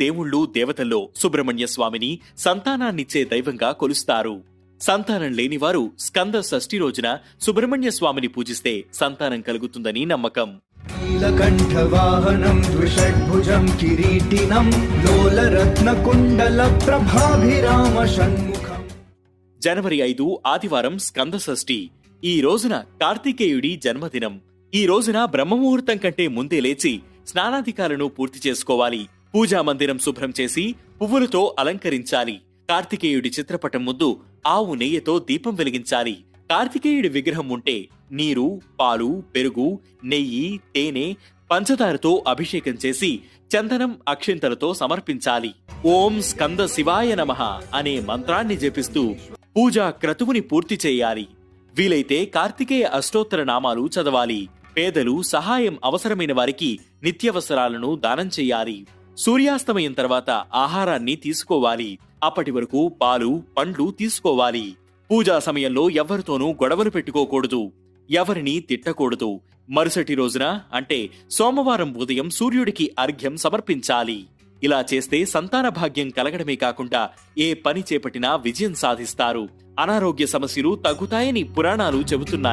దేవుళ్ళు దేవతల్లో సుబ్రహ్మణ్య స్వామిని సంతానాన్నిచ్చే దైవంగా కొలుస్తారు. సంతానం లేనివారు స్కంద షష్ఠి రోజున సుబ్రహ్మణ్య స్వామిని పూజిస్తే సంతానం కలుగుతుందని నమ్మకం. నీలకంఠవాహనం ద్విషడ్భుజం కిరీటినం లోలరత్నకుండల ప్రభాభిరామ షణ్ముఖం. జనవరి 5 ఆదివారం స్కంద షష్ఠి. ఈ రోజున కార్తికేయుడి జన్మదినం. ఈ రోజున బ్రహ్మముహూర్తం కంటే ముందే లేచి స్నానాధికాలను పూర్తి చేసుకోవాలి. పూజా మందిరం శుభ్రం చేసి పువ్వులతో అలంకరించాలి. కార్తికేయుడి చిత్రపటం ముందు ఆవు నెయ్యితో దీపం వెలిగించాలి. కార్తికేయుడి విగ్రహం ఉంటే నీరు, పాలు, పెరుగు, నెయ్యి, తేనె, పంచదారతో అభిషేకం చేసి చందనం, అక్షింతలతో సమర్పించాలి. ఓం స్కంద శివాయ నమః అనే మంత్రాన్ని జపిస్తూ పూజా క్రతువుని పూర్తి చేయాలి. వీలైతే కార్తికేయ అష్టోత్తర నామాలు చదవాలి. పేదలు, సహాయం అవసరమైన వారికి నిత్యవసరాలను దానం చెయ్యాలి. సూర్యాస్తమయం తర్వాత ఆహారాన్ని తీసుకోవాలి. అప్పటి వరకు పాలు, పండ్లు తీసుకోవాలి. పూజా సమయంలో ఎవరితోనూ గొడవలు పెట్టుకోకూడదు. ఎవరిని తిట్టకూడదు. మరుసటి రోజున అంటే సోమవారం ఉదయం సూర్యుడికి అర్ఘ్యం సమర్పించాలి. ఇలా చేస్తే సంతాన భాగ్యం కలగడమే కాకుండా ఏ పని చేపట్టినా విజయం సాధిస్తారు. అనారోగ్య సమస్యలు తగ్గుతాయని పురాణాలు చెబుతున్నాయి.